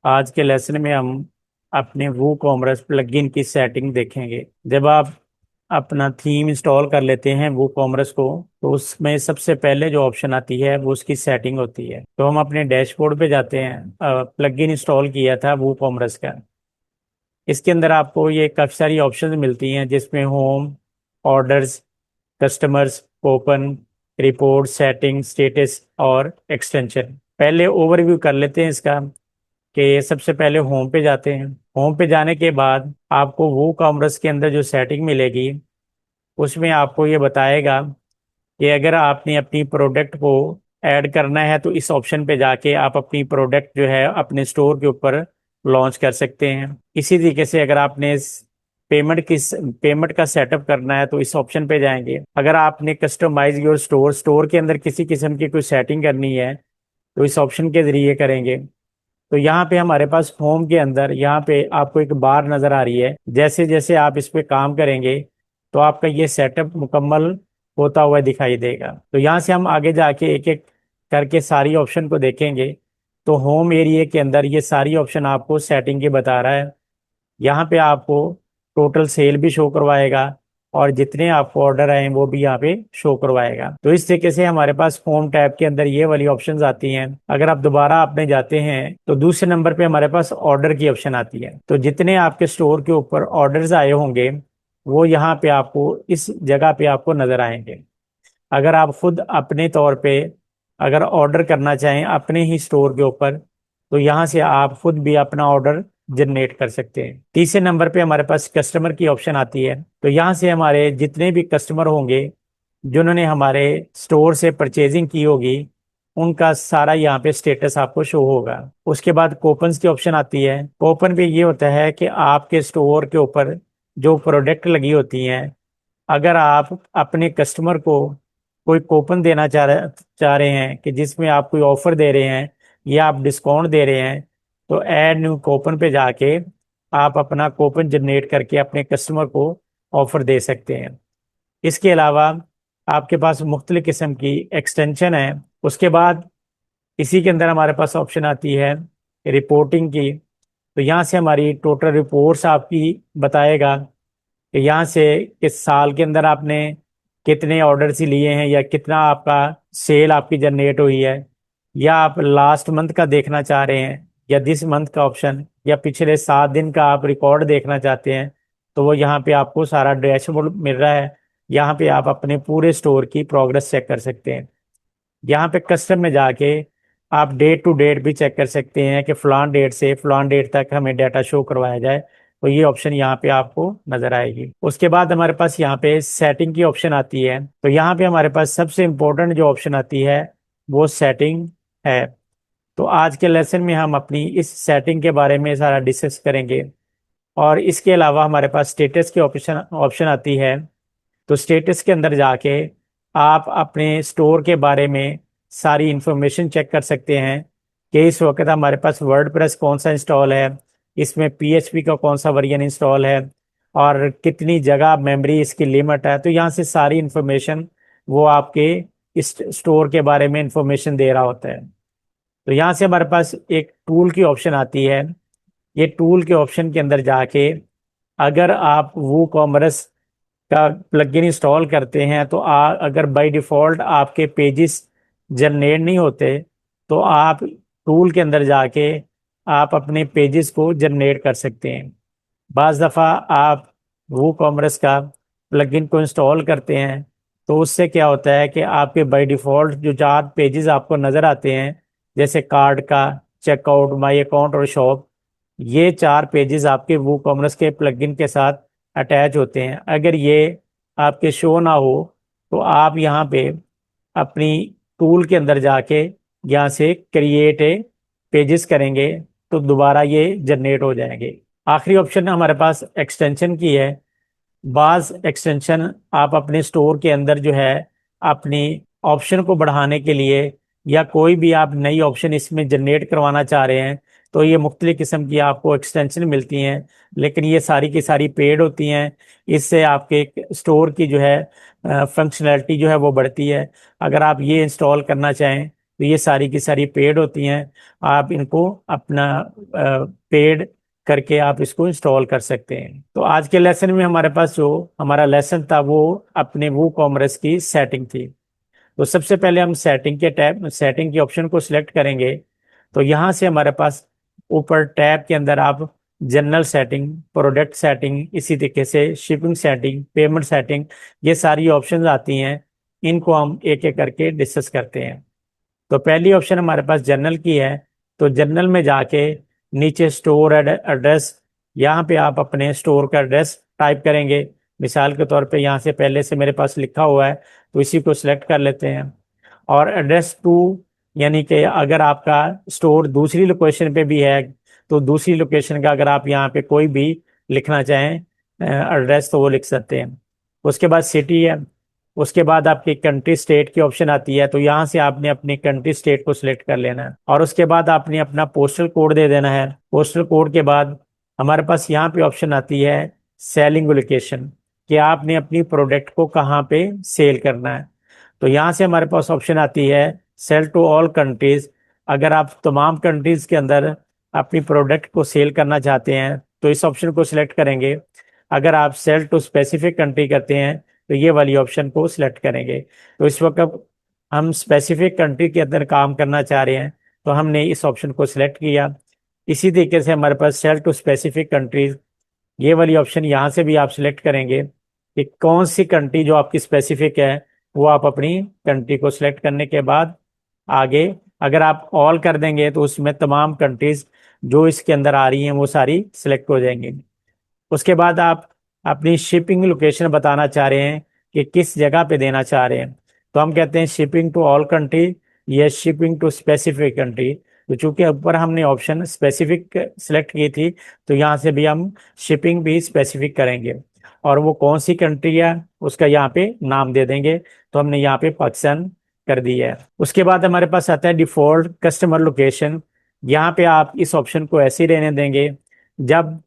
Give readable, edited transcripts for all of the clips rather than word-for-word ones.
आज के लेसन में हम अपने वो कॉमर्स प्लगइन की सेटिंग देखेंगे। जब आप अपना थीम इंस्टॉल कर लेते हैं वो कॉमर्स को, तो उसमें सबसे पहले जो ऑप्शन आती है वो उसकी सेटिंग होती है। तो हम अपने डैशबोर्ड पे जाते हैं। प्लगइन इंस्टॉल किया था वो कॉमर्स का। इसके अंदर आपको ये काफ़ी सारी ऑप्शंस मिलती हैं, जिसमें home, orders, customers, open, report, setting, status और एक्सटेंशन। पहले ओवरव्यू कर लेते हैं इसका कि सबसे पहले होम पे जाते हैं। होम पे जाने के बाद आपको वो कॉमर्स के अंदर जो सेटिंग मिलेगी उसमें आपको ये बताएगा कि अगर आपने अपनी प्रोडक्ट को ऐड करना है तो इस ऑप्शन पे जाके आप अपनी प्रोडक्ट जो है अपने स्टोर के ऊपर लॉन्च कर सकते हैं। इसी तरीके से अगर आपने पेमेंट का सेटअप करना है तो इस ऑप्शन पे जाएंगे। अगर आपने कस्टमाइज योर स्टोर स्टोर के अंदर किसी किस्म की कोई सेटिंग करनी है तो इस ऑप्शन के जरिए करेंगे। तो यहाँ पे हमारे पास होम के अंदर यहाँ पे आपको एक बार नजर आ रही है। जैसे जैसे आप इस पे काम करेंगे तो आपका ये सेटअप मुकम्मल होता हुआ दिखाई देगा। तो यहाँ से हम आगे जाके एक एक करके सारी ऑप्शन को देखेंगे। तो होम एरिया के अंदर ये सारी ऑप्शन आपको सेटिंग के बता रहा है। यहाँ पे आपको टोटल सेल भी शो करवाएगा और जितने आपको ऑर्डर आए वो भी यहाँ पे शो करवाएगा। तो इस तरीके से हमारे पास होम टैब के अंदर ये वाली ऑप्शंस आती हैं। अगर आप दोबारा आपने जाते हैं तो दूसरे नंबर पे हमारे पास ऑर्डर की ऑप्शन आती है। तो जितने आपके स्टोर के ऊपर ऑर्डर्स आए होंगे वो यहाँ पे आपको इस जगह पे आपको नजर आएंगे। अगर आप खुद अपने तौर पे अगर ऑर्डर करना चाहें अपने ही स्टोर के ऊपर तो यहाँ से आप खुद भी अपना ऑर्डर जनरेट कर सकते हैं। तीसरे नंबर पे हमारे पास कस्टमर की ऑप्शन आती है। तो यहाँ से हमारे जितने भी कस्टमर होंगे जिन्होंने हमारे स्टोर से परचेजिंग की होगी उनका सारा यहाँ पे स्टेटस आपको शो होगा। उसके बाद कूपन्स की ऑप्शन आती है। कूपन पे ये होता है कि आपके स्टोर के ऊपर जो प्रोडक्ट लगी होती हैं, अगर आप अपने कस्टमर को कोई कूपन देना चाह रहे हैं कि जिसमें आप कोई ऑफर दे रहे हैं या आप डिस्काउंट दे रहे हैं, तो ऐड न्यू कूपन पे जाके आप अपना कूपन जनरेट करके अपने कस्टमर को ऑफर दे सकते हैं। इसके अलावा आपके पास मुख्तलिफ किस्म की एक्सटेंशन है। उसके बाद इसी के अंदर हमारे पास ऑप्शन आती है रिपोर्टिंग की। तो यहाँ से हमारी टोटल रिपोर्ट्स आपकी बताएगा कि यहाँ से इस साल के अंदर आपने कितने ऑर्डर्स ही लिए हैं या कितना आपका सेल आपकी जनरेट हुई है, या आप लास्ट मंथ का देखना चाह रहे हैं या दिस मंथ का ऑप्शन, या पिछले 7 दिन का आप रिकॉर्ड देखना चाहते हैं तो वो यहाँ पे आपको सारा डैशबोर्ड मिल रहा है। यहाँ पे आप अपने पूरे स्टोर की प्रोग्रेस चेक कर सकते हैं। यहाँ पे कस्टम में जाके आप डेट टू डेट भी चेक कर सकते हैं कि फलान डेट से फलान डेट तक हमें डाटा शो करवाया जाए। तो ये ऑप्शन यहाँ पे आपको नजर आएगी। उसके बाद हमारे पास यहाँ पे सेटिंग की ऑप्शन आती है। तो यहाँ पे हमारे पास सबसे इम्पोर्टेंट जो ऑप्शन आती है वो सेटिंग है। तो आज के लेसन में हम अपनी इस सेटिंग के बारे में सारा डिस्कस करेंगे। और इसके अलावा हमारे पास स्टेटस की ऑप्शन ऑप्शन आती है। तो स्टेटस के अंदर जाके आप अपने स्टोर के बारे में सारी इंफॉर्मेशन चेक कर सकते हैं कि इस वक्त हमारे पास वर्डप्रेस कौन सा इंस्टॉल है, इसमें पीएचपी का कौन सा वर्जन इंस्टॉल है और कितनी जगह मेमोरी इसकी लिमिट है। तो यहाँ से सारी इंफॉर्मेशन वो आपके इस स्टोर के बारे में इंफॉर्मेशन दे रहा होता है। तो यहाँ से हमारे पास एक टूल की ऑप्शन आती है। ये टूल के ऑप्शन के अंदर जाके अगर आप वो कॉमर्स का प्लगइन इंस्टॉल करते हैं तो अगर बाय डिफॉल्ट आपके पेजेस जनरेट नहीं होते तो आप टूल के अंदर जाके आप अपने पेजेस को जनरेट कर सकते हैं। बाज़ दफ़ा आप वो कॉमर्स का प्लगइन को इंस्टॉल करते हैं तो उससे क्या होता है कि आपके बाय डिफॉल्ट जो 4 पेजेस आपको नज़र आते हैं, जैसे कार्ड का, चेकआउट, माई अकाउंट और शॉप, ये 4 पेजेस आपके वो कॉमर्स के प्लगइन के साथ अटैच होते हैं। अगर ये आपके शो ना हो तो आप यहाँ पे अपनी टूल के अंदर जाके यहाँ से क्रिएट ए पेजेस करेंगे तो दोबारा ये जनरेट हो जाएंगे। आखिरी ऑप्शन हमारे पास एक्सटेंशन की है। बाज एक्सटेंशन आप अपने स्टोर के अंदर जो है अपनी ऑप्शन को बढ़ाने के लिए या कोई भी आप नई ऑप्शन इसमें जनरेट करवाना चाह रहे हैं तो ये मुख्तलिफ किस्म की आपको एक्सटेंशन मिलती हैं, लेकिन ये सारी की सारी पेड होती हैं। इससे आपके स्टोर की जो है फंक्शनैलिटी जो है वो बढ़ती है। अगर आप ये इंस्टॉल करना चाहें तो ये सारी की सारी पेड होती हैं। आप इनको अपना पेड करके आप इसको इंस्टॉल कर सकते हैं। तो आज के लेसन में हमारे पास जो हमारा लेसन था वो अपने वो कॉमर्स की सेटिंग थी। तो सबसे पहले हम सेटिंग के टैब सेटिंग के ऑप्शन को सिलेक्ट करेंगे। तो यहाँ से हमारे पास ऊपर टैब के अंदर आप जनरल सेटिंग, प्रोडक्ट सेटिंग, इसी तरीके से शिपिंग सेटिंग, पेमेंट सेटिंग, ये सारी ऑप्शंस आती हैं। इनको हम एक एक करके डिस्कस करते हैं। तो पहली ऑप्शन हमारे पास जनरल की है। तो जनरल में जाके नीचे स्टोर एड्रेस, यहाँ पे आप अपने स्टोर का एड्रेस टाइप करेंगे। मिसाल के तौर पे यहाँ से पहले से मेरे पास लिखा हुआ है, तो इसी को सिलेक्ट कर लेते हैं। और एड्रेस टू, यानी कि अगर आपका स्टोर दूसरी लोकेशन पे भी है तो दूसरी लोकेशन का अगर आप यहाँ पे कोई भी लिखना चाहें एड्रेस, तो वो लिख सकते हैं। उसके बाद सिटी है। उसके बाद आपकी कंट्री स्टेट की ऑप्शन आती है। तो यहाँ से आपने अपनी कंट्री स्टेट को सिलेक्ट कर लेना है और उसके बाद आपने अपना पोस्टल कोड दे देना है। पोस्टल कोड के बाद हमारे पास यहाँ पे ऑप्शन आती है सेलिंग लोकेशन, कि आपने अपनी प्रोडक्ट को कहाँ पे सेल करना है। तो यहाँ से हमारे पास ऑप्शन आती है सेल टू ऑल कंट्रीज। अगर आप तमाम कंट्रीज के अंदर अपनी प्रोडक्ट को सेल करना चाहते हैं तो इस ऑप्शन को सिलेक्ट करेंगे। अगर आप सेल टू स्पेसिफिक कंट्री करते हैं तो ये वाली ऑप्शन को सिलेक्ट करेंगे। तो इस वक्त हम स्पेसिफिक कंट्री के अंदर काम करना चाह रहे हैं, तो हमने इस ऑप्शन को सिलेक्ट किया। इसी तरीके से हमारे पास सेल टू स्पेसिफिक कंट्रीज, ये वाली ऑप्शन यहाँ से भी आप सिलेक्ट करेंगे कि कौन सी कंट्री जो आपकी स्पेसिफिक है, वो आप अपनी कंट्री को सिलेक्ट करने के बाद आगे अगर आप ऑल कर देंगे तो उसमें तमाम कंट्रीज जो इसके अंदर आ रही हैं वो सारी सिलेक्ट हो जाएंगी। उसके बाद आप अपनी शिपिंग लोकेशन बताना चाह रहे हैं कि किस जगह पे देना चाह रहे हैं। तो हम कहते हैं शिपिंग टू ऑल कंट्री या शिपिंग टू स्पेसिफिक कंट्री। तो चूंकि ऊपर हमने ऑप्शन स्पेसिफिक सिलेक्ट की थी, तो यहाँ से भी हम शिपिंग भी स्पेसिफिक करेंगे और वो कौन सी कंट्री है उसका यहाँ पे नाम दे देंगे। तो हमने यहाँ पे पाकिस्तान कर दिया है। उसके बाद हमारे पास आता है डिफॉल्ट कस्टमर लोकेशन। यहाँ पे आप इस ऑप्शन को ऐसे ही रहने देंगे। जब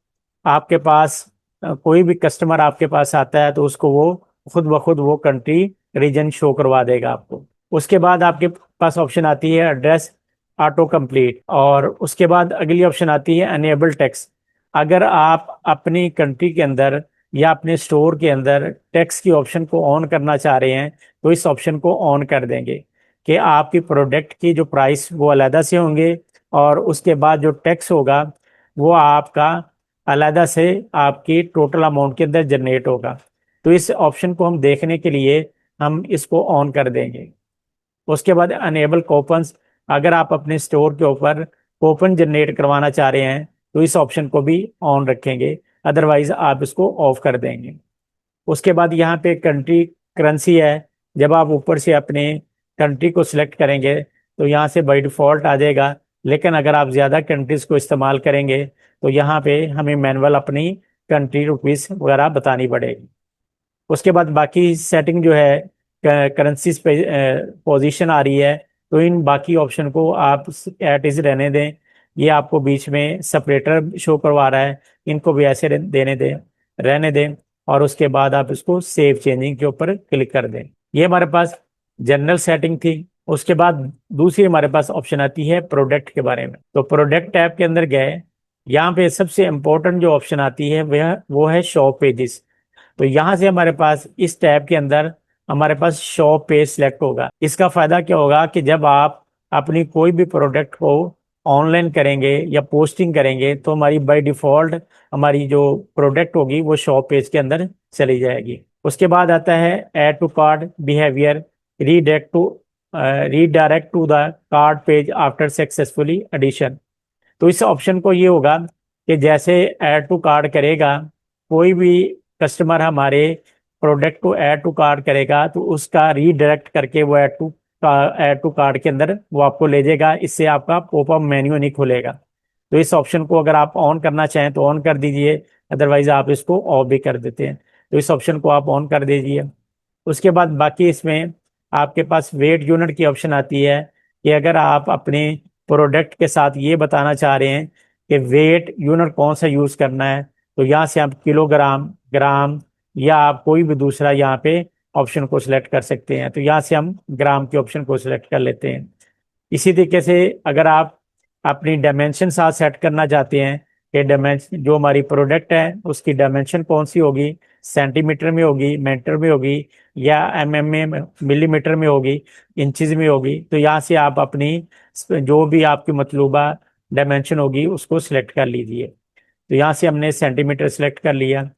आपके पास कोई भी कस्टमर आपके पास आता है तो उसको वो खुद ब खुद वो कंट्री रीजन शो करवा देगा आपको। उसके बाद आपके पास ऑप्शन आती है एड्रेस ऑटो कंप्लीट, और उसके बाद अगली ऑप्शन आती है अनेबल टैक्स। अगर आप अपनी कंट्री के अंदर या अपने स्टोर के अंदर टैक्स की ऑप्शन को ऑन करना चाह रहे हैं तो इस ऑप्शन को ऑन कर देंगे कि आपकी प्रोडक्ट की जो प्राइस वो अलहदा से होंगे और उसके बाद जो टैक्स होगा वो आपका अलहदा से आपकी टोटल अमाउंट के अंदर जनरेट होगा। तो इस ऑप्शन को हम देखने के लिए हम इसको ऑन कर देंगे। उसके बाद अनेबल कूपन्स, अगर आप अपने स्टोर के ऊपर कूपन जनरेट करवाना चाह रहे हैं तो इस ऑप्शन को भी ऑन रखेंगे, अदरवाइज आप इसको ऑफ कर देंगे। उसके बाद यहाँ पे कंट्री करेंसी है। जब आप ऊपर से अपने कंट्री को सिलेक्ट करेंगे तो यहाँ से बाय डिफॉल्ट आ जाएगा, लेकिन अगर आप ज़्यादा कंट्रीज को इस्तेमाल करेंगे तो यहाँ पे हमें मैनुअल अपनी कंट्री रुपीस वगैरह बतानी पड़ेगी। उसके बाद बाकी सेटिंग जो है करेंसीज पे पोजीशन आ रही है, तो इन बाकी ऑप्शन को आप एट इज रहने दें। ये आपको बीच में सेपरेटर शो करवा रहा है, इनको भी ऐसे देने दें, रहने दें। और उसके बाद आप इसको सेव चेंजिंग के ऊपर क्लिक कर दें। ये हमारे पास जनरल सेटिंग थी। उसके बाद दूसरी हमारे पास ऑप्शन आती है प्रोडक्ट के बारे में। तो प्रोडक्ट टैब के अंदर गए, यहाँ पे सबसे इंपॉर्टेंट जो ऑप्शन आती है वह वो है शॉप पेजेस। तो यहाँ से हमारे पास इस टैब के अंदर हमारे पास शॉप पेज सिलेक्ट होगा। इसका फायदा क्या होगा कि जब आप अपनी कोई भी प्रोडक्ट को ऑनलाइन करेंगे या पोस्टिंग करेंगे तो हमारी बाय डिफॉल्ट हमारी जो प्रोडक्ट होगी वो शॉप पेज के अंदर चली जाएगी। उसके बाद आता है add to cart behaviour, redirect to redirect to the cart page after successfully addition. तो इस ऑप्शन को ये होगा कि जैसे ऐड टू कार्ट करेगा कोई भी कस्टमर हमारे प्रोडक्ट को ऐड टू कार्ट करेगा तो उसका रीडायरेक्ट करके वो ऐड टू कार्ट के अंदर वो आपको ले जाएगा। इससे आपका पॉपअप मेन्यू नहीं खुलेगा। तो इस ऑप्शन को अगर आप ऑन करना चाहें तो ऑन कर दीजिए, अदरवाइज आप इसको ऑफ भी कर देते हैं। तो इस ऑप्शन को आप ऑन कर दीजिए। उसके बाद बाकी इसमें आपके पास वेट यूनिट की ऑप्शन आती है कि अगर आप अपने प्रोडक्ट के साथ ये बताना चाह रहे हैं कि वेट यूनिट कौन सा यूज करना है, तो यहाँ से आप किलोग्राम, ग्राम या आप कोई भी दूसरा यहाँ पे ऑप्शन को सिलेक्ट कर सकते हैं। तो यहाँ से हम ग्राम के ऑप्शन को सिलेक्ट कर लेते हैं। इसी तरीके से अगर आप अपनी डायमेंशन साथ सेट करना चाहते हैं कि डायमेंशन जो हमारी प्रोडक्ट है उसकी डायमेंशन कौन सी होगी, सेंटीमीटर में होगी, मीटर में होगी, या एमएम में, मिलीमीटर में होगी, इंचज में होगी, तो यहाँ से आप अपनी जो भी आपकी मतलूबा डायमेंशन होगी उसको सिलेक्ट कर लीजिए। तो यहाँ से हमने सेंटीमीटर सिलेक्ट कर लिया।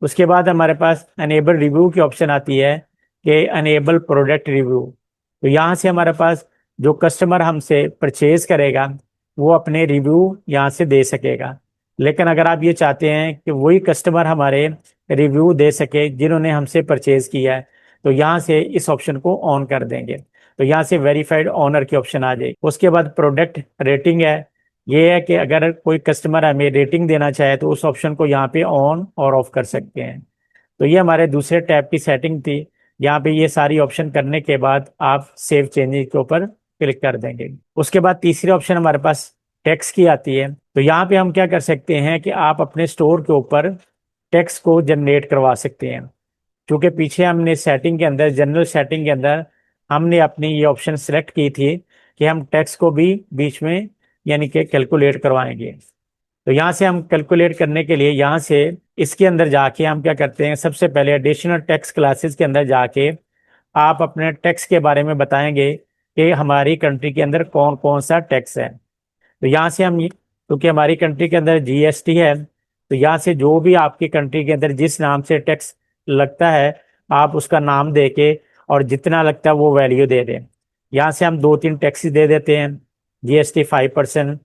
उसके बाद हमारे पास अनेबल रिव्यू की ऑप्शन आती है कि अनेबल प्रोडक्ट रिव्यू। तो यहाँ से हमारे पास जो कस्टमर हमसे परचेज करेगा वो अपने रिव्यू यहाँ से दे सकेगा। लेकिन अगर आप ये चाहते हैं कि वही कस्टमर हमारे रिव्यू दे सके जिन्होंने हमसे परचेज किया है, तो यहाँ से इस ऑप्शन को ऑन कर देंगे। तो यहाँ से वेरीफाइड ऑनर की ऑप्शन आ जाएगी। उसके बाद प्रोडक्ट रेटिंग है। ये है कि अगर कोई कस्टमर हमें रेटिंग देना चाहे तो उस ऑप्शन को यहाँ पे ऑन और ऑफ कर सकते हैं। तो ये हमारे दूसरे टैब की सेटिंग थी। यहाँ पे ये सारी ऑप्शन करने के बाद आप सेव चेंजेस के ऊपर क्लिक कर देंगे। उसके बाद तीसरी ऑप्शन हमारे पास टैक्स की आती है। तो यहाँ पे हम क्या कर सकते हैं कि आप अपने स्टोर के ऊपर टैक्स को जनरेट करवा सकते हैं। क्योंकि पीछे हमने सेटिंग के अंदर, जनरल सेटिंग के अंदर हमने अपनी ये ऑप्शन सेलेक्ट की थी कि हम टैक्स को भी बीच में यानी कि कैलकुलेट करवाएंगे। तो यहाँ से हम कैलकुलेट करने के लिए यहाँ से इसके अंदर जाके हम क्या करते हैं, सबसे पहले एडिशनल टैक्स क्लासेस के अंदर जाके आप अपने टैक्स के बारे में बताएंगे कि हमारी कंट्री के अंदर कौन कौन सा टैक्स है। तो यहाँ से हम, क्योंकि हमारी कंट्री के अंदर जीएसटी है, तो यहाँ से जो भी आपकी कंट्री के अंदर जिस नाम से टैक्स लगता है आप उसका नाम दे के और जितना लगता है वो वैल्यू दे दें। यहाँ से हम दो तीन टैक्स दे देते हैं, जीएसटी 5%,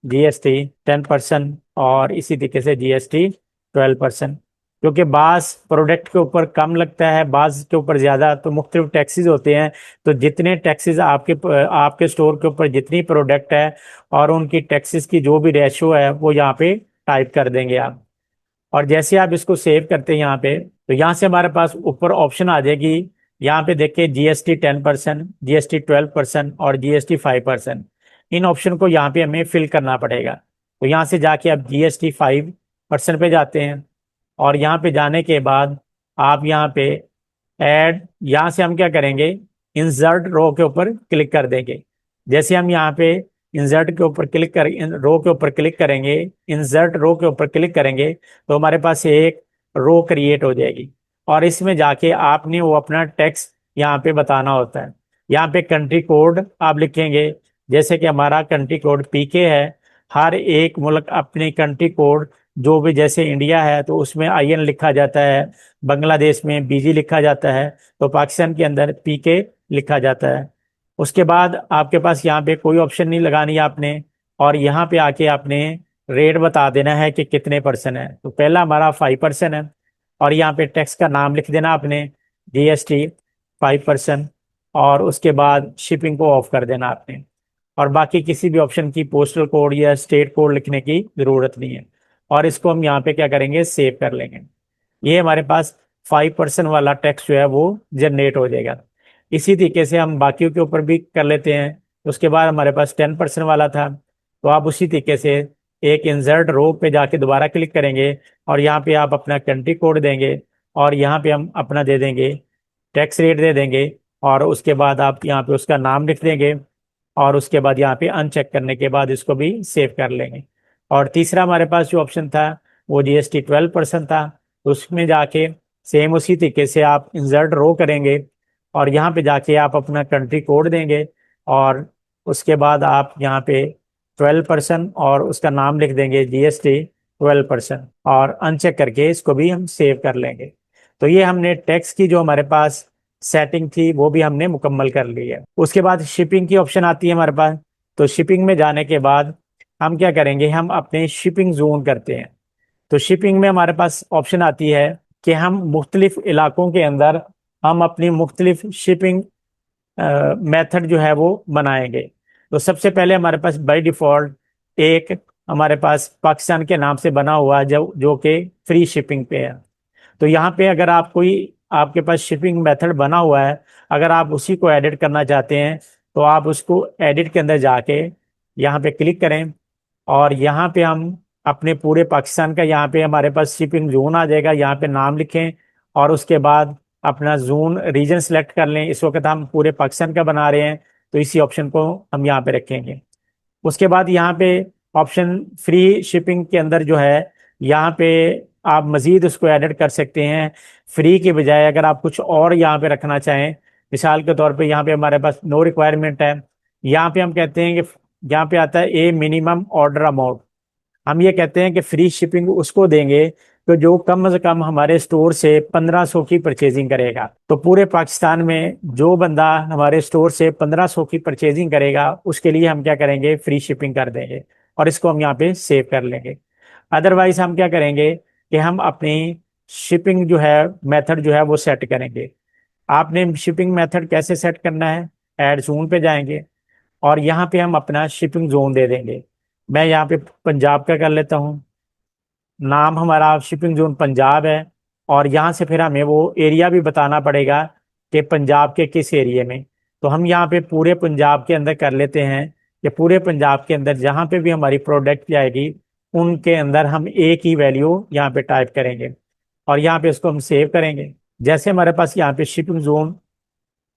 जीएसटी 10% और इसी तरीके से जीएसटी 12%। क्योंकि बास प्रोडक्ट के ऊपर कम लगता है, बास के ऊपर ज्यादा, तो मुख्तलिफ टैक्सेस होते हैं। तो जितने टैक्सेस आपके स्टोर के ऊपर जितनी प्रोडक्ट है और उनकी टैक्सेस की जो भी रेशो है वो यहाँ पे टाइप कर देंगे आप। और जैसे आप इसको सेव करते हैं यहाँ पे, तो यहाँ से हमारे पास ऊपर ऑप्शन आ जाएगी। यहाँ पे देखिए जीएसटी 10%, जीएसटी 12% और जीएसटी 5%। इन ऑप्शन को यहाँ पे हमें फिल करना पड़ेगा। तो यहाँ से जाके आप जीएसटी 5% पे जाते हैं और यहाँ पे जाने के बाद आप यहाँ पे ऐड, यहाँ से हम क्या करेंगे, इंसर्ट रो के ऊपर क्लिक कर देंगे। जैसे हम यहाँ पे इंसर्ट के ऊपर क्लिक कर रो के ऊपर क्लिक करेंगे, इंसर्ट रो के ऊपर क्लिक करेंगे तो हमारे पास एक रो क्रिएट हो जाएगी। और इसमें जाके आपने वो अपना टेक्स्ट यहाँ पे बताना होता है। यहाँ पे कंट्री कोड आप लिखेंगे, जैसे कि हमारा कंट्री कोड पीके है। हर एक मुल्क अपनी कंट्री कोड जो भी, जैसे इंडिया है तो उसमें आईएन लिखा जाता है, बांग्लादेश में बीजी लिखा जाता है, तो पाकिस्तान के अंदर पीके लिखा जाता है। उसके बाद आपके पास यहाँ पे कोई ऑप्शन नहीं लगानी है आपने, और यहाँ पे आके आपने रेट बता देना है कि कितने परसेंट है। तो पहला हमारा 5% है और यहाँ पे टैक्स का नाम लिख देना आपने, जीएसटी 5%, और उसके बाद शिपिंग को ऑफ कर देना आपने। और बाकी किसी भी ऑप्शन की पोस्टल कोड या स्टेट कोड लिखने की जरूरत नहीं है। और इसको हम यहाँ पे क्या करेंगे, सेव कर लेंगे। ये हमारे पास 5% वाला टैक्स जो है वो जनरेट हो जाएगा। इसी तरीके से हम बाकियों के ऊपर भी कर लेते हैं। उसके बाद हमारे पास 10% वाला था, तो आप उसी तरीके से एक इंसर्ट रो पे जाके दोबारा क्लिक करेंगे और यहाँ पे आप अपना कंट्री कोड देंगे और यहाँ पे हम अपना दे देंगे, टैक्स रेट दे देंगे, और उसके बाद आप यहाँ पे उसका नाम लिख देंगे और उसके बाद यहाँ पे अनचेक करने के बाद इसको भी सेव कर लेंगे। और तीसरा हमारे पास जो ऑप्शन था वो जीएसटी 12% था। तो उसमें जाके सेम उसी तरीके से आप इंसर्ट रो करेंगे और यहाँ पे जाके आप अपना कंट्री कोड देंगे और उसके बाद आप यहाँ पे 12% और उसका नाम लिख देंगे, जीएसटी 12%, और अनचेक करके इसको भी हम सेव कर लेंगे। तो ये हमने टैक्स की जो हमारे पास सेटिंग थी वो भी हमने मुकम्मल कर ली है। उसके बाद शिपिंग की ऑप्शन आती है हमारे पास। तो शिपिंग में जाने के बाद हम क्या करेंगे, हम अपने शिपिंग जोन करते हैं। तो शिपिंग में हमारे पास ऑप्शन आती है कि हम मुख्तलिफ इलाकों के अंदर हम अपनी मुख्तलिफ शिपिंग मेथड जो है वो बनाएंगे। तो सबसे पहले हमारे पास बाय डिफॉल्ट एक हमारे पास पाकिस्तान के नाम से बना हुआ है जो जो कि फ्री शिपिंग पे है। तो यहाँ पे अगर आप कोई, आपके पास शिपिंग मेथड बना हुआ है, अगर आप उसी को एडिट करना चाहते हैं तो आप उसको एडिट के अंदर जाके यहाँ पे क्लिक करें और यहाँ पे हम अपने पूरे पाकिस्तान का, यहाँ पे हमारे पास शिपिंग जोन आ जाएगा, यहाँ पे नाम लिखें और उसके बाद अपना जोन रीजन सेलेक्ट कर लें। इस वक्त हम पूरे पाकिस्तान का बना रहे हैं तो इसी ऑप्शन को हम यहाँ पे रखेंगे। उसके बाद यहाँ पे ऑप्शन फ्री शिपिंग के अंदर जो है, यहाँ पे आप मजीद उसको एडिट कर सकते हैं। फ्री के बजाय अगर आप कुछ और यहाँ पे रखना चाहें, मिसाल के तौर पे यहाँ पे हमारे पास नो रिक्वायरमेंट है, यहाँ पे हम कहते हैं कि यहाँ पे आता है ए मिनिमम ऑर्डर अमाउंट। हम ये कहते हैं कि फ्री शिपिंग उसको देंगे तो जो कम से कम हमारे स्टोर से 1500 की परचेजिंग करेगा। तो पूरे पाकिस्तान में जो बंदा हमारे स्टोर से 1500 की परचेजिंग करेगा उसके लिए हम क्या करेंगे, फ्री शिपिंग कर देंगे और इसको हम यहाँ पे सेव कर लेंगे। अदरवाइज हम क्या करेंगे कि हम अपनी शिपिंग जो है मेथड जो है वो सेट करेंगे। आपने शिपिंग मेथड कैसे सेट करना है, एड जोन पे जाएंगे और यहाँ पे हम अपना शिपिंग जोन दे देंगे। मैं यहाँ पे पंजाब का कर लेता हूँ, नाम हमारा शिपिंग जोन पंजाब है, और यहाँ से फिर हमें वो एरिया भी बताना पड़ेगा कि पंजाब के किस एरिया में। तो हम यहाँ पे पूरे पंजाब के अंदर कर लेते हैं कि पूरे पंजाब के अंदर जहाँ पे भी हमारी प्रोडक्ट जाएगी उनके अंदर हम एक ही वैल्यू यहाँ पे टाइप करेंगे और यहाँ पे इसको हम सेव करेंगे। जैसे हमारे पास यहाँ पे शिपिंग जोन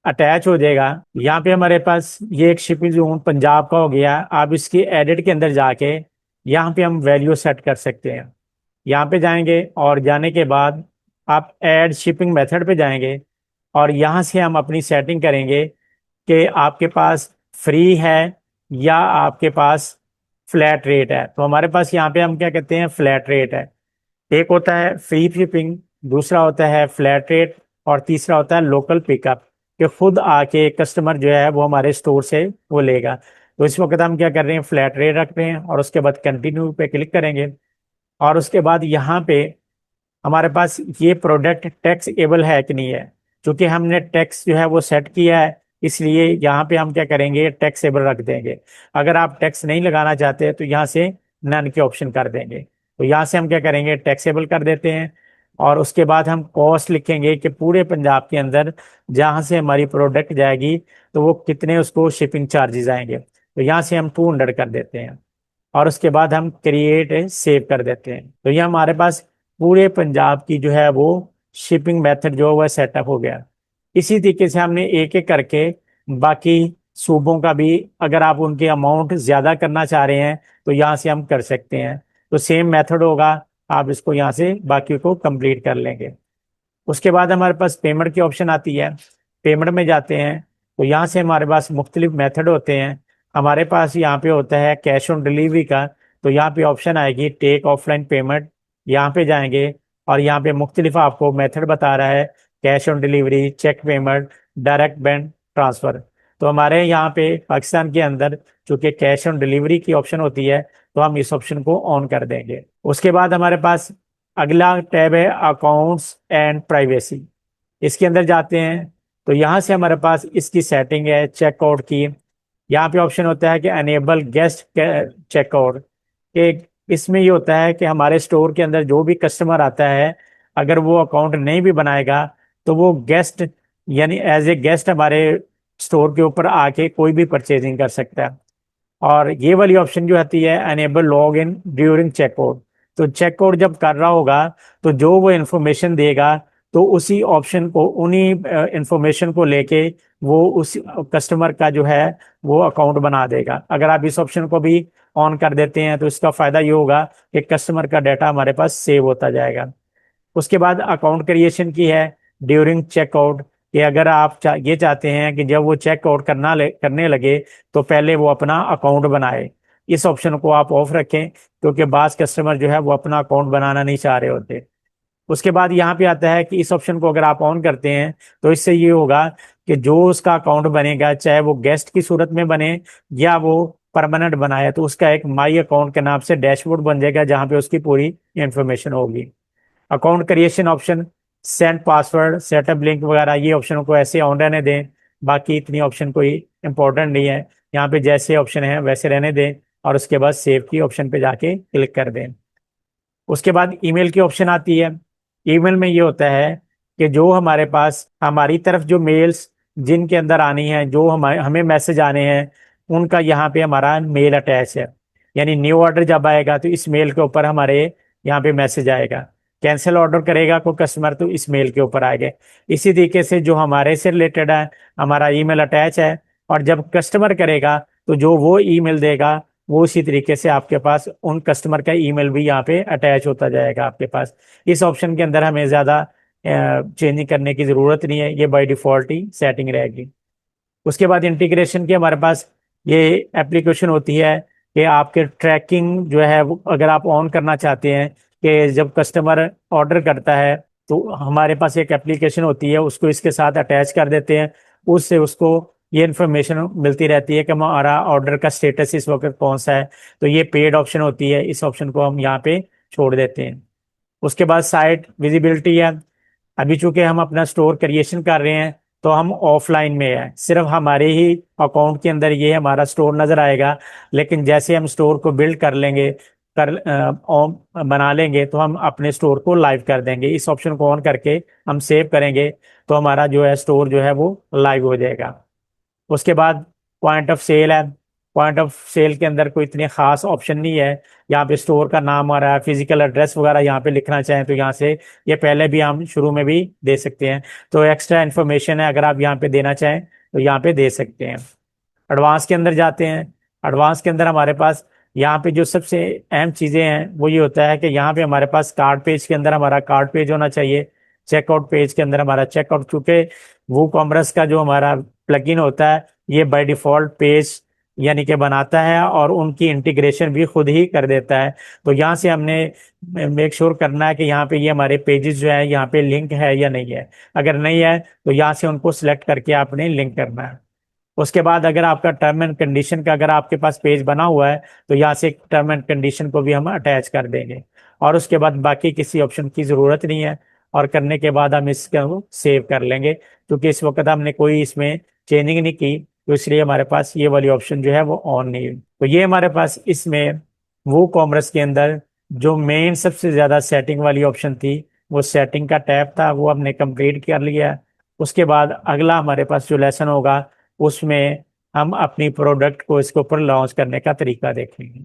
अटैच हो जाएगा, यहाँ पे हमारे पास ये एक शिपिंग जोन पंजाब का हो गया। आप इसकी एडिट के अंदर जाके यहाँ पे हम वैल्यू सेट कर सकते हैं। यहाँ पे जाएंगे और जाने के बाद आप ऐड शिपिंग मेथड पे जाएंगे और यहाँ से हम अपनी सेटिंग करेंगे कि आपके पास फ्री है या आपके पास फ्लैट रेट है। तो हमारे पास यहाँ पे हम क्या कहते हैं, फ्लैट रेट है। एक होता है फ्री शिपिंग, दूसरा होता है फ्लैट रेट, और तीसरा होता है लोकल पिकअप, कि खुद आके कस्टमर जो है वो हमारे स्टोर से वो लेगा। तो इस वक्त हम क्या कर रहे हैं, फ्लैट रेट रख रहे हैं और उसके बाद कंटिन्यू पे क्लिक करेंगे और उसके बाद यहाँ पे हमारे पास ये प्रोडक्ट टैक्स एबल है कि नहीं है। क्योंकि हमने टैक्स जो है वो सेट किया है, इसलिए यहाँ पे हम क्या करेंगे, टैक्स एबल रख देंगे। अगर आप टैक्स नहीं लगाना चाहते तो यहाँ से नन के ऑप्शन कर देंगे। तो यहाँ से हम क्या करेंगे, टैक्सेबल कर देते हैं और उसके बाद हम कॉस्ट लिखेंगे कि पूरे पंजाब के अंदर जहाँ से हमारी प्रोडक्ट जाएगी तो वो कितने उसको शिपिंग चार्जेस आएंगे। तो यहाँ से हम 200 कर देते हैं और उसके बाद हम क्रिएट सेव कर देते हैं। तो ये हमारे पास पूरे पंजाब की जो है वो शिपिंग मेथड जो है वह सेटअप हो गया। इसी तरीके से हमने एक एक करके बाकी सूबों का भी, अगर आप उनके अमाउंट ज्यादा करना चाह रहे हैं तो यहाँ से हम कर सकते हैं। तो सेम मेथड होगा, आप इसको यहाँ से बाकी को कंप्लीट कर लेंगे। उसके बाद हमारे पास पेमेंट की ऑप्शन आती है। पेमेंट में जाते हैं तो यहाँ से हमारे पास मुख्तलिफ मेथड होते हैं। हमारे पास यहाँ पे होता है कैश ऑन डिलीवरी का, तो यहाँ पे ऑप्शन आएगी टेक ऑफलाइन पेमेंट। यहाँ पे जाएंगे और यहाँ पे मुख्तलिफ आपको मेथड बता रहा है, cash on delivery, cheque payment, direct bank transfer. तो हमारे यहाँ पे पाकिस्तान के अंदर चूंकि कैश ऑन डिलीवरी की ऑप्शन होती है तो हम इस ऑप्शन को ऑन कर देंगे। उसके बाद हमारे पास अगला टैब है अकाउंट्स एंड प्राइवेसी। इसके अंदर जाते हैं तो यहाँ से हमारे पास इसकी सेटिंग है चेकआउट की। यहाँ पे ऑप्शन होता है कि अनेबल गेस्ट चेकआउट, कि इसमें ये होता है कि हमारे स्टोर के अंदर जो भी कस्टमर आता है अगर वो अकाउंट नहीं भी बनाएगा तो वो गेस्ट यानी एज ए गेस्ट हमारे स्टोर के ऊपर आके कोई भी परचेजिंग कर सकता है। और ये वाली ऑप्शन जो आती है enable log in during checkout, तो चेकआउट जब कर रहा होगा तो जो वो इन्फॉर्मेशन देगा तो उसी ऑप्शन को, उन्हीं इंफॉर्मेशन को लेके वो उस कस्टमर का जो है वो अकाउंट बना देगा। अगर आप इस ऑप्शन को भी ऑन कर देते हैं तो इसका फायदा ये होगा कि कस्टमर का डाटा हमारे पास सेव होता जाएगा। उसके बाद अकाउंट क्रिएशन की है ड्यूरिंग चेकआउट, कि अगर आप ये चाहते हैं कि जब वो चेकआउट करने लगे तो पहले वो अपना अकाउंट बनाए। इस ऑप्शन को आप ऑफ रखें क्योंकि बास कस्टमर जो है वो अपना अकाउंट बनाना नहीं चाह रहे होते। उसके बाद यहाँ पे आता है कि इस ऑप्शन को अगर आप ऑन करते हैं तो इससे ये होगा कि जो उसका अकाउंट बनेगा चाहे वो गेस्ट की सूरत में बने या वो परमानेंट बनाए, तो उसका एक माई अकाउंट के नाम से डैशबोर्ड बन जाएगा जहाँ पे उसकी पूरी इंफॉर्मेशन होगी। Account creation option, send password, setup link वगैरह, ये ऑप्शनों को ऐसे ऑन रहने दें। बाकी इतनी ऑप्शन कोई इंपॉर्टेंट नहीं है, यहाँ पे जैसे ऑप्शन है वैसे रहने दें और उसके बाद सेव की ऑप्शन पे जाके क्लिक कर दें। उसके बाद ईमेल की ऑप्शन आती है। ईमेल में ये होता है कि जो हमारे पास हमारी तरफ जो मेल्स जिनके अंदर आनी है, जो हमें मैसेज आने हैं, उनका यहाँ पे हमारा मेल अटैच है। यानी न्यू ऑर्डर जब आएगा तो इस मेल के ऊपर हमारे यहाँ पे मैसेज आएगा। कैंसिल ऑर्डर करेगा कोई कस्टमर तो इस मेल के ऊपर आएगा। इसी तरीके से जो हमारे से रिलेटेड है, हमारा ईमेल अटैच है, और जब कस्टमर करेगा तो जो वो ईमेल देगा वो उसी तरीके से आपके पास उन कस्टमर का ईमेल भी यहाँ पे अटैच होता जाएगा आपके पास। इस ऑप्शन के अंदर हमें ज़्यादा चेंजिंग करने की ज़रूरत नहीं है, ये बाय डिफ़ॉल्ट ही सेटिंग रहेगी। उसके बाद इंटीग्रेशन की हमारे पास ये एप्लीकेशन होती है कि आपके ट्रैकिंग जो है वो अगर आप ऑन करना चाहते हैं कि जब कस्टमर ऑर्डर करता है तो हमारे पास एक एप्लीकेशन होती है, उसको इसके साथ अटैच कर देते हैं। उससे उसको ये इन्फॉर्मेशन मिलती रहती है कि हमारा ऑर्डर का स्टेटस इस वक्त कौन सा है। तो ये पेड ऑप्शन होती है, इस ऑप्शन को हम यहाँ पे छोड़ देते हैं। उसके बाद साइट विजिबिलिटी है। अभी चूंकि हम अपना स्टोर क्रिएशन कर रहे हैं तो हम ऑफलाइन में है, सिर्फ हमारे ही अकाउंट के अंदर ये हमारा स्टोर नजर आएगा। लेकिन जैसे हम स्टोर को बिल्ड कर लेंगे, बना लेंगे, तो हम अपने स्टोर को लाइव कर देंगे। इस ऑप्शन को ऑन करके हम सेव करेंगे तो हमारा जो है स्टोर जो है वो लाइव हो जाएगा। उसके बाद पॉइंट ऑफ सेल है। पॉइंट ऑफ सेल के अंदर कोई इतने खास ऑप्शन नहीं है। यहाँ पे स्टोर का नाम आ रहा है, फिजिकल एड्रेस वगैरह यहाँ पे लिखना चाहें तो यहाँ से ये पहले भी हम शुरू में भी दे सकते हैं। तो एक्स्ट्रा इन्फॉर्मेशन है, अगर आप यहाँ पे देना चाहें तो यहाँ पे दे सकते हैं। एडवांस के अंदर जाते हैं। एडवांस के अंदर हमारे पास यहाँ पे जो सबसे अहम चीज़ें हैं वो ये होता है कि यहाँ पे हमारे पास कार्ड पेज के अंदर हमारा कार्ड पेज होना चाहिए। चेकआउट पेज के अंदर हमारा चेकआउट, चूंकि वो कॉमर्स का जो हमारा प्लगइन होता है ये बाय डिफॉल्ट पेज यानी कि बनाता है और उनकी इंटीग्रेशन भी खुद ही कर देता है। तो यहाँ से हमने मेक श्योर करना है कि यहाँ पे ये हमारे पेजेस जो है यहाँ पे लिंक है या नहीं है। अगर नहीं है तो यहाँ से उनको सिलेक्ट करके आपने लिंक करना है। उसके बाद अगर आपका टर्म एंड कंडीशन का अगर आपके पास पेज बना हुआ है तो यहाँ से टर्म एंड कंडीशन को भी हम अटैच कर देंगे। और उसके बाद बाकी किसी ऑप्शन की ज़रूरत नहीं है। और करने के बाद हम इसको सेव कर लेंगे, क्योंकि इस वक्त हमने कोई इसमें चेंजिंग नहीं की, तो इसलिए हमारे पास ये वाली ऑप्शन जो है वो ऑन नहीं हुई। तो ये हमारे पास इसमें वो कॉमर्स के अंदर जो मेन सबसे ज़्यादा सेटिंग वाली ऑप्शन थी वो सेटिंग का टैब था, वो हमने कंप्लीट कर लिया। उसके बाद अगला हमारे पास जो लेसन होगा उसमें हम अपनी प्रोडक्ट को इसके ऊपर लॉन्च करने का तरीका देखेंगे।